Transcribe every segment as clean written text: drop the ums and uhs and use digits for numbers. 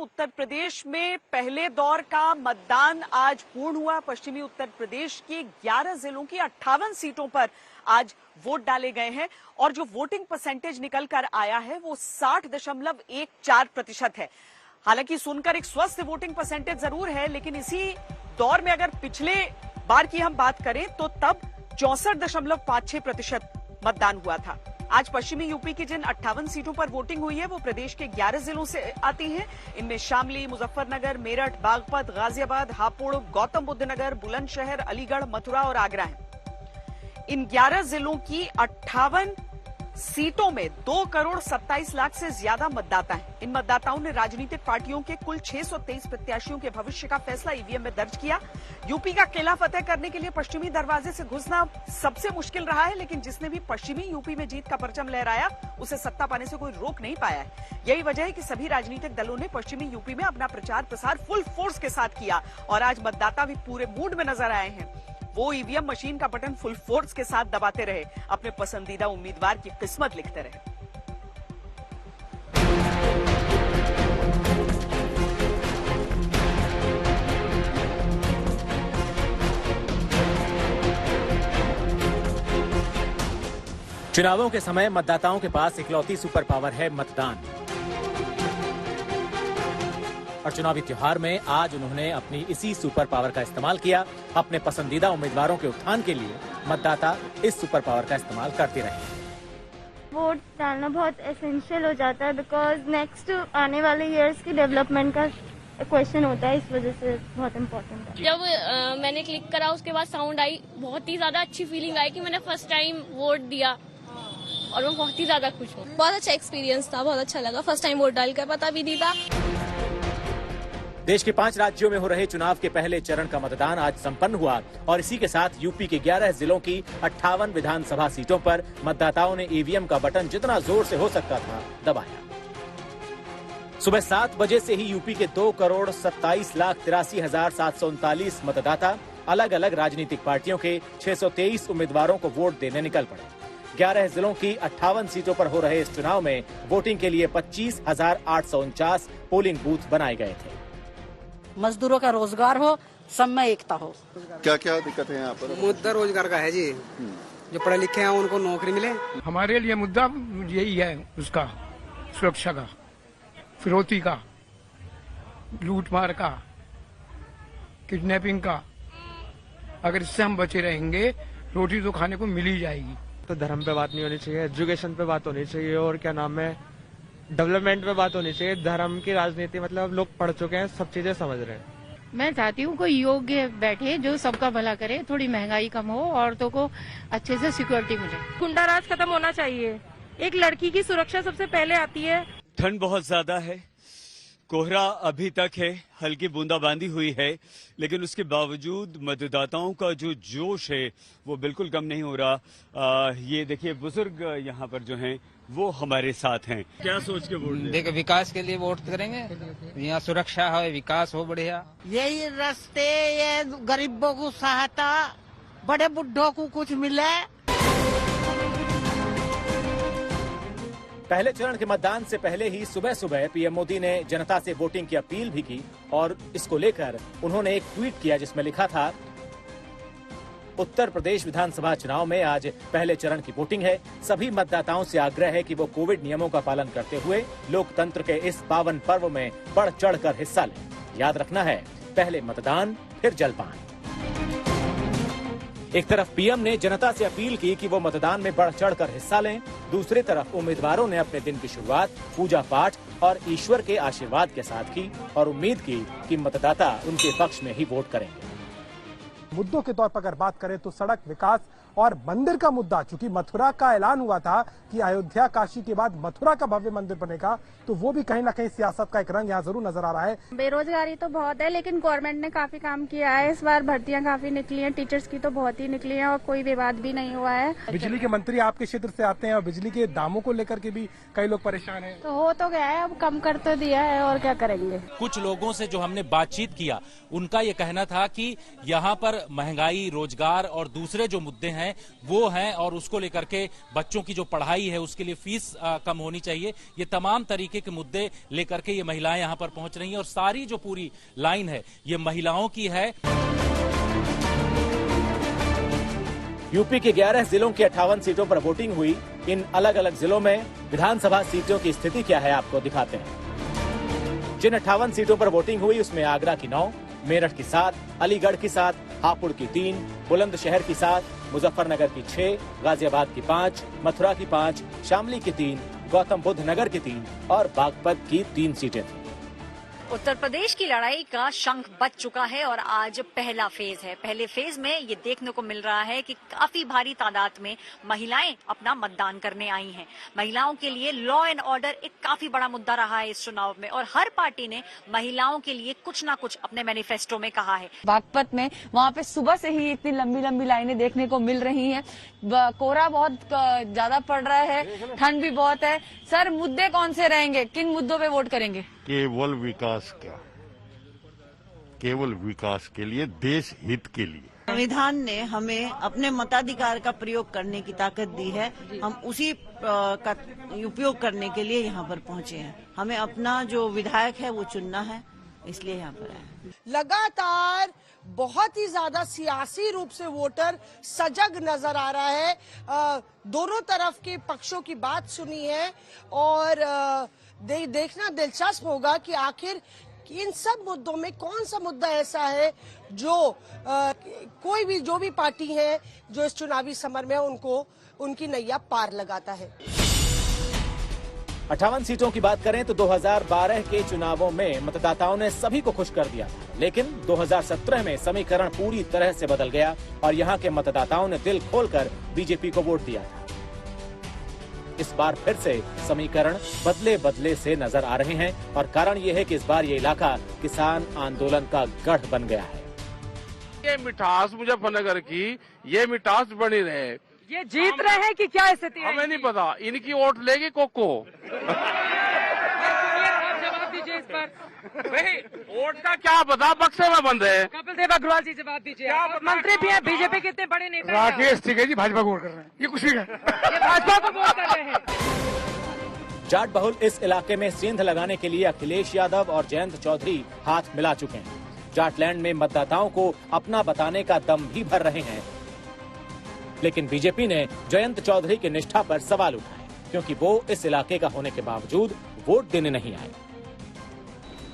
उत्तर प्रदेश में पहले दौर का मतदान आज पूर्ण हुआ। पश्चिमी उत्तर प्रदेश के 11 जिलों की 58 सीटों पर आज वोट डाले गए हैं और जो वोटिंग परसेंटेज निकल कर आया है वो 60.14% है। हालांकि सुनकर एक स्वस्थ वोटिंग परसेंटेज जरूर है, लेकिन इसी दौर में अगर पिछले बार की हम बात करें तो तब 64.56% मतदान हुआ था। आज पश्चिमी यूपी की जिन 58 सीटों पर वोटिंग हुई है वो प्रदेश के 11 जिलों से आती हैं। इनमें शामली, मुजफ्फरनगर, मेरठ, बागपत, गाजियाबाद, हापुड़, गौतम बुद्ध नगर, बुलंदशहर, अलीगढ़, मथुरा और आगरा हैं। इन 11 जिलों की 58 सीटों में 2,27,00,000 से ज्यादा मतदाता हैं। इन मतदाताओं ने राजनीतिक पार्टियों के कुल 623 प्रत्याशियों के भविष्य का फैसला ईवीएम में दर्ज किया। यूपी का किला फतेह करने के लिए पश्चिमी दरवाजे से घुसना सबसे मुश्किल रहा है, लेकिन जिसने भी पश्चिमी यूपी में जीत का परचम लहराया उसे सत्ता पाने से कोई रोक नहीं पाया है। यही वजह है कि सभी राजनीतिक दलों ने पश्चिमी यूपी में अपना प्रचार प्रसार फुल फोर्स के साथ किया और आज मतदाता भी पूरे मूड में नजर आए हैं। वो ईवीएम मशीन का बटन फुल फोर्स के साथ दबाते रहे, अपने पसंदीदा उम्मीदवार की किस्मत लिखते रहे। चुनावों के समय मतदाताओं के पास इकलौती सुपर पावर है मतदान। और चुनावी त्योहार में आज उन्होंने अपनी इसी सुपर पावर का इस्तेमाल किया। अपने पसंदीदा उम्मीदवारों के उत्थान के लिए मतदाता इस सुपर पावर का इस्तेमाल करते रहे। वोट डालना बहुत एसेंशियल हो जाता है बिकॉज नेक्स्ट आने वाले इयर्स की डेवलपमेंट का क्वेश्चन होता है, इस वजह से बहुत इम्पोर्टेंट है। जब मैंने क्लिक करा उसके बाद साउंड आई, बहुत ही ज्यादा अच्छी फीलिंग आई कि मैंने फर्स्ट टाइम वोट दिया और मैं बहुत ही ज्यादा खुश हूँ। बहुत अच्छा एक्सपीरियंस था, बहुत अच्छा लगा। फर्स्ट टाइम वोट डाल कर पता भी नहीं था। देश के 5 राज्यों में हो रहे चुनाव के पहले चरण का मतदान आज संपन्न हुआ और इसी के साथ यूपी के 11 जिलों की 58 विधानसभा सीटों पर मतदाताओं ने ईवीएम का बटन जितना जोर से हो सकता था दबाया। सुबह 7 बजे से ही यूपी के 2,27,83,739 मतदाता अलग अलग राजनीतिक पार्टियों के 623 उम्मीदवारों को वोट देने निकल पड़े। 11 जिलों की 58 सीटों पर हो रहे इस चुनाव में वोटिंग के लिए 25,849 पोलिंग बूथ बनाए गए थे। मजदूरों का रोजगार हो, सब में एकता हो। क्या क्या दिक्कत है यहाँ पर? मुद्दा रोजगार का है जी, जो पढ़े लिखे हैं उनको नौकरी मिले। हमारे लिए मुद्दा यही है, उसका सुरक्षा का, फिरौती का, लूटमार का, किडनैपिंग का। अगर इससे हम बचे रहेंगे रोटी तो खाने को मिल ही जाएगी। तो धर्म पे बात नहीं होनी चाहिए, एजुकेशन पे बात होनी चाहिए और क्या नाम है डेवलपमेंट पे बात होनी चाहिए। धर्म की राजनीति मतलब लोग पढ़ चुके हैं, सब चीजें समझ रहे हैं। मैं चाहती हूँ कोई योग्य बैठे जो सबका भला करे, थोड़ी महंगाई कम हो, औरतों को अच्छे से सिक्योरिटी मिले। गुंडा राज खत्म होना चाहिए। एक लड़की की सुरक्षा सबसे पहले आती है। ठंड बहुत ज्यादा है, कोहरा अभी तक है, हल्की बूंदाबांदी हुई है, लेकिन उसके बावजूद मतदाताओं का जो जोश है वो बिल्कुल कम नहीं हो रहा। ये देखिए बुजुर्ग यहाँ पर जो हैं वो हमारे साथ हैं। क्या सोच के वोट दें? देखो विकास के लिए वोट करेंगे, यहाँ सुरक्षा हो, विकास हो बढ़िया। यही रास्ते, ये गरीबों को सहायता, बड़े बुढ़ों को कुछ मिले। पहले चरण के मतदान से पहले ही सुबह सुबह पीएम मोदी ने जनता से वोटिंग की अपील भी की और इसको लेकर उन्होंने एक ट्वीट किया जिसमें लिखा था, उत्तर प्रदेश विधानसभा चुनाव में आज पहले चरण की वोटिंग है। सभी मतदाताओं से आग्रह है कि वो कोविड नियमों का पालन करते हुए लोकतंत्र के इस पावन पर्व में बढ़ चढ़कर हिस्सा लें। याद रखना है, पहले मतदान फिर जलपान। एक तरफ पीएम ने जनता से अपील की कि वो मतदान में बढ़ चढ़कर हिस्सा लें, दूसरी तरफ उम्मीदवारों ने अपने दिन की शुरुआत पूजा पाठ और ईश्वर के आशीर्वाद के साथ की और उम्मीद की कि मतदाता उनके पक्ष में ही वोट करेंगे। मुद्दों के तौर पर अगर बात करें तो सड़क विकास और मंदिर का मुद्दा, चूंकि मथुरा का ऐलान हुआ था कि अयोध्या काशी के बाद मथुरा का भव्य मंदिर बनेगा, तो वो भी कहीं ना कहीं सियासत का एक रंग यहाँ जरूर नजर आ रहा है। बेरोजगारी तो बहुत है, लेकिन गवर्नमेंट ने काफी काम किया है। इस बार भर्तियां काफी निकली हैं, टीचर्स की तो बहुत ही निकली हैं और कोई विवाद भी नहीं हुआ है। बिजली के मंत्री आपके क्षेत्र से आते हैं और बिजली के दामों को लेकर के भी कई लोग परेशान हैं। तो हो तो गया है, अब कम कर तो दिया है और क्या करेंगे। कुछ लोगों से जो हमने बातचीत किया, उनका ये कहना था कि यहाँ पर महंगाई, रोजगार और दूसरे जो मुद्दे हैं हैं वो हैं, और उसको लेकर के बच्चों की जो पढ़ाई है उसके लिए फीस कम होनी चाहिए। ये तमाम तरीके के मुद्दे लेकर के ये महिलाएं यहां पर पहुंच रही हैं, और सारी जो पूरी लाइन है ये महिलाओं की है। यूपी के 11 जिलों की 58 सीटों पर वोटिंग हुई। इन अलग अलग जिलों में विधानसभा सीटों की स्थिति क्या है आपको दिखाते हैं। जिन 58 सीटों पर वोटिंग हुई उसमें आगरा की 9, मेरठ की 7, अलीगढ़ की 7, हापुड़ की 3, बुलंदशहर की 7, मुजफ्फरनगर की 6, गाजियाबाद की 5, मथुरा की 5, शामली की 3, गौतम बुद्ध नगर की 3 और बागपत की 3 सीटें थी। उत्तर प्रदेश की लड़ाई का शंख बज चुका है और आज पहला फेज है। पहले फेज में ये देखने को मिल रहा है कि काफी भारी तादाद में महिलाएं अपना मतदान करने आई हैं। महिलाओं के लिए लॉ एंड ऑर्डर एक काफी बड़ा मुद्दा रहा है इस चुनाव में, और हर पार्टी ने महिलाओं के लिए कुछ ना कुछ अपने मैनिफेस्टो में कहा है। बागपत में वहाँ पे सुबह से ही इतनी लंबी लंबी लाइनें देखने को मिल रही हैं। कोहरा बहुत ज्यादा पड़ रहा है, ठंड भी बहुत है। सर, मुद्दे कौन से रहेंगे, किन मुद्दों पे वोट करेंगे? केवल विकास का, केवल विकास के लिए, देश हित के लिए। संविधान ने हमें अपने मताधिकार का प्रयोग करने की ताकत दी है। हम उसी का उपयोग करने के लिए यहाँ पर पहुँचे हैं। हमें अपना जो विधायक है वो चुनना है, इसलिए यहाँ पर आए। लगातार बहुत ही ज्यादा सियासी रूप से वोटर सजग नजर आ रहा है। दोनों तरफ के पक्षों की बात सुनी है, और देखना दिलचस्प होगा कि आखिर इन सब मुद्दों में कौन सा मुद्दा ऐसा है जो जो भी पार्टी है जो इस चुनावी समर में उनकी नैया पार लगाता है। 58 सीटों की बात करें तो 2012 के चुनावों में मतदाताओं ने सभी को खुश कर दिया, लेकिन 2017 में समीकरण पूरी तरह से बदल गया और यहाँ के मतदाताओं ने दिल खोलकर बीजेपी को वोट दिया था। इस बार फिर से समीकरण बदले बदले से नजर आ रहे हैं, और कारण ये है कि इस बार ये इलाका किसान आंदोलन का गढ़ बन गया है। ये मिठास मुजफ्फरनगर की, ये मिठास बनी रहे। ये जीत रहे हैं कि क्या स्थिति है? हमें नहीं पता, इनकी वोट लेगी कोको। जवाब दीजिए इस पर। वोट का क्या पता, बक्से में बंद है। कपिल देव अग्रवाल जी जवाब दीजिए। मंत्री भी हैं, बीजेपी के इतने बड़े नेता। राकेश टिकैत जी भाजपा को वोट कर रहे हैं, ये कुछ भी है। ये भाजपा को वोट कर रहे हैं। जाट बहुल इस इलाके में सेंध लगाने के लिए अखिलेश यादव और जयंत चौधरी हाथ मिला चुके हैं। जाटलैंड में मतदाताओं को अपना बताने का दम भी भर रहे हैं, लेकिन बीजेपी ने जयंत चौधरी की निष्ठा पर सवाल उठाए, क्योंकि वो इस इलाके का होने के बावजूद वोट देने नहीं आए।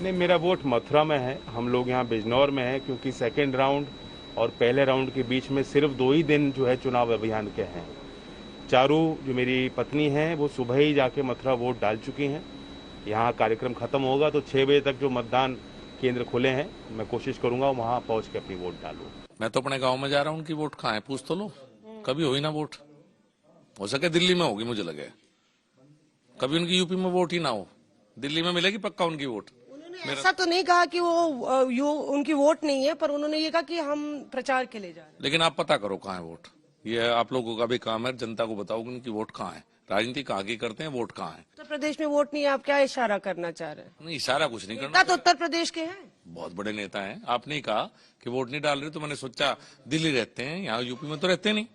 नहीं, मेरा वोट मथुरा में है। हम लोग यहाँ बिजनौर में हैं, क्योंकि सेकेंड राउंड और पहले राउंड के बीच में सिर्फ 2 ही दिन जो है चुनाव अभियान के हैं। चारू जो मेरी पत्नी है वो सुबह ही जाके मथुरा वोट डाल चुकी हैं। यहाँ कार्यक्रम खत्म होगा तो 6 बजे तक जो मतदान केंद्र खुले हैं, मैं कोशिश करूंगा वहाँ पहुँच के अपनी वोट डालूँ। मैं तो अपने गाँव में जा रहा हूँ, उनकी वोट कहाँ है पूछ तो लो। कभी हो ही ना वोट, हो सके दिल्ली में होगी, मुझे लगे कभी उनकी यूपी में वोट ही ना हो, दिल्ली में मिलेगी पक्का उनकी वोट। ऐसा तो नहीं कहा कि वो उनकी वोट नहीं है, पर उन्होंने ये कहा कि हम प्रचार के लिए जा रहे हैं। लेकिन आप पता करो कहाँ है वोट, ये आप लोगों का भी काम है, जनता को बताओ कि उनकी वोट कहाँ है। राजनीति कहाँ की करते हैं, वोट कहाँ है। उत्तर प्रदेश में वोट नहीं है, आप क्या इशारा करना चाह रहे हैं? नहीं, इशारा कुछ नहीं करना। तो उत्तर प्रदेश के हैं, बहुत बड़े नेता हैं। आपने ही कहा कि वोट नहीं डाल रहे, तो मैंने सोचा दिल्ली रहते हैं, यहाँ यूपी में तो रहते नहीं।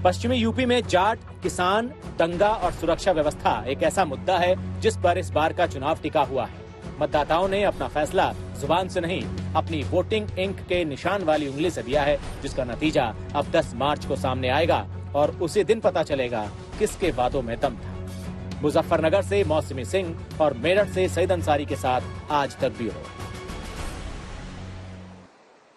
पश्चिमी यूपी में जाट, किसान, दंगा और सुरक्षा व्यवस्था एक ऐसा मुद्दा है जिस पर इस बार का चुनाव टिका हुआ है। मतदाताओं ने अपना फैसला जुबान से नहीं, अपनी वोटिंग इंक के निशान वाली उंगली से दिया है, जिसका नतीजा अब 10 मार्च को सामने आएगा और उसी दिन पता चलेगा किसके वादों में दम था। मुजफ्फरनगर से मौसमी सिंह और मेरठ से सईद अंसारी के साथ आज तक ब्यूरो।